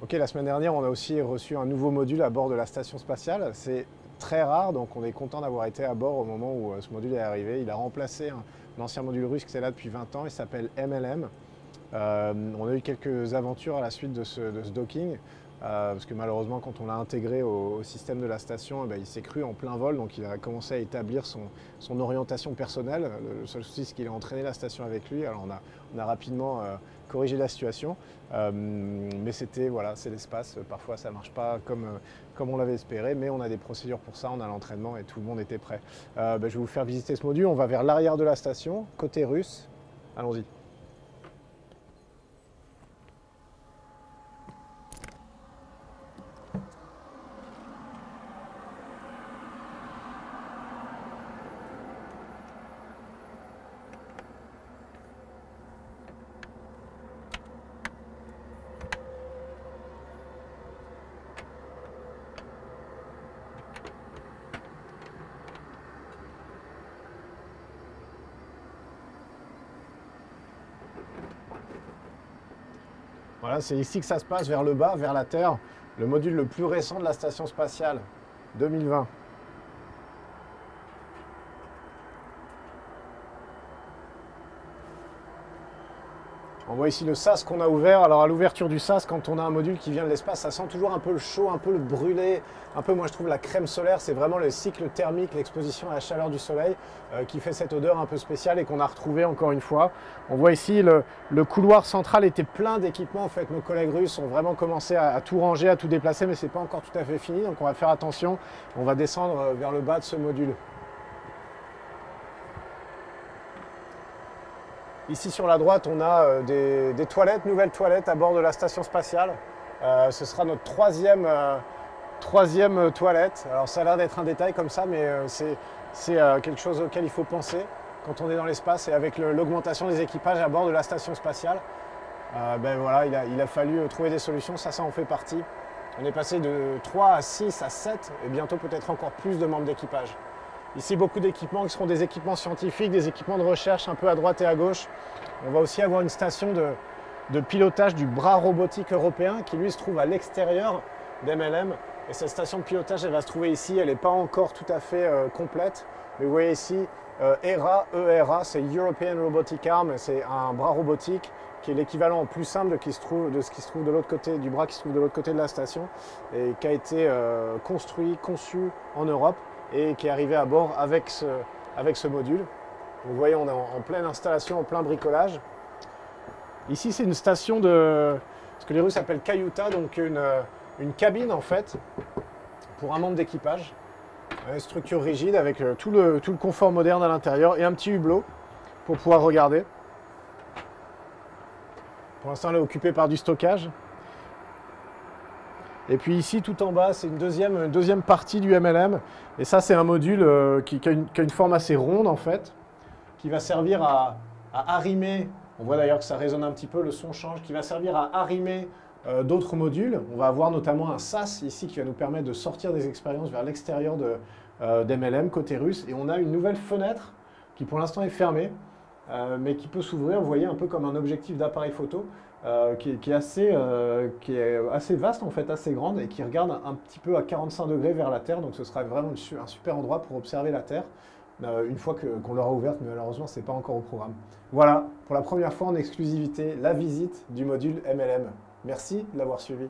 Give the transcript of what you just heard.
Ok, la semaine dernière, on a aussi reçu un nouveau module à bord de la station spatiale. C'est très rare, donc on est content d'avoir été à bord au moment où ce module est arrivé. Il a remplacé un ancien module russe qui est là depuis 20 ans. Il s'appelle MLM. On a eu quelques aventures à la suite de ce docking, parce que malheureusement, quand on l'a intégré au système de la station, il s'est cru en plein vol, donc il a commencé à établir son orientation personnelle. Le seul souci, c'est qu'il a entraîné la station avec lui. Alors on a rapidement corrigé la situation, mais c'était, voilà, c'est l'espace. Parfois, ça ne marche pas comme on l'avait espéré, mais on a des procédures pour ça, on a l'entraînement et tout le monde était prêt. Je vais vous faire visiter ce module. On va vers l'arrière de la station, côté russe. Allons-y. Voilà, c'est ici que ça se passe, vers le bas, vers la Terre, le module le plus récent de la station spatiale, 2020. On voit ici le sas qu'on a ouvert. Alors à l'ouverture du sas, quand on a un module qui vient de l'espace, ça sent toujours un peu le chaud, un peu le brûlé, un peu, moi je trouve, la crème solaire. C'est vraiment le cycle thermique, l'exposition à la chaleur du soleil qui fait cette odeur un peu spéciale et qu'on a retrouvé encore une fois. On voit ici le couloir central était plein d'équipements. En fait, nos collègues russes ont vraiment commencé à tout ranger, à tout déplacer, mais ce n'est pas encore tout à fait fini. Donc on va faire attention. On va descendre vers le bas de ce module. Ici sur la droite, on a des toilettes, nouvelles toilettes à bord de la station spatiale. Ce sera notre troisième toilette. Alors ça a l'air d'être un détail comme ça, mais c'est quelque chose auquel il faut penser quand on est dans l'espace et avec l'augmentation des équipages à bord de la station spatiale. Voilà, il a fallu trouver des solutions, ça en fait partie. On est passé de 3 à 6 à 7 et bientôt peut-être encore plus de membres d'équipage. Ici, beaucoup d'équipements qui seront des équipements scientifiques, des équipements de recherche un peu à droite et à gauche. On va aussi avoir une station de pilotage du bras robotique européen qui, lui, se trouve à l'extérieur d'MLM. Et cette station de pilotage, elle va se trouver ici. Elle n'est pas encore tout à fait complète. Mais vous voyez ici, ERA, c'est European Robotic Arm. C'est un bras robotique qui est l'équivalent plus simple de ce qui se trouve de l'autre côté, du bras qui se trouve de l'autre côté de la station et qui a été conçu en Europe et qui est arrivé à bord avec ce module. Vous voyez, on est en pleine installation, en plein bricolage. Ici, c'est une station de ce que les Russes appellent kayuta, donc une cabine en fait, pour un membre d'équipage. Une structure rigide avec tout le confort moderne à l'intérieur et un petit hublot pour pouvoir regarder. Pour l'instant, elle est occupée par du stockage. Et puis ici, tout en bas, c'est une deuxième partie du MLM. Et ça, c'est un module qui a une forme assez ronde, en fait, qui va servir à arrimer. On voit d'ailleurs que ça résonne un petit peu, le son change, qui va servir à arrimer d'autres modules. On va avoir notamment un SAS ici qui va nous permettre de sortir des expériences vers l'extérieur d'MLM, côté russe. Et on a une nouvelle fenêtre qui, pour l'instant, est fermée, mais qui peut s'ouvrir, vous voyez, un peu comme un objectif d'appareil photo. Qui est assez vaste en fait, assez grande et qui regarde un petit peu à 45 degrés vers la Terre, donc ce sera vraiment un super endroit pour observer la Terre une fois qu'on l'aura ouverte, mais malheureusement ce n'est pas encore au programme. Voilà, pour la première fois en exclusivité, la visite du module MLM. Merci de l'avoir suivi.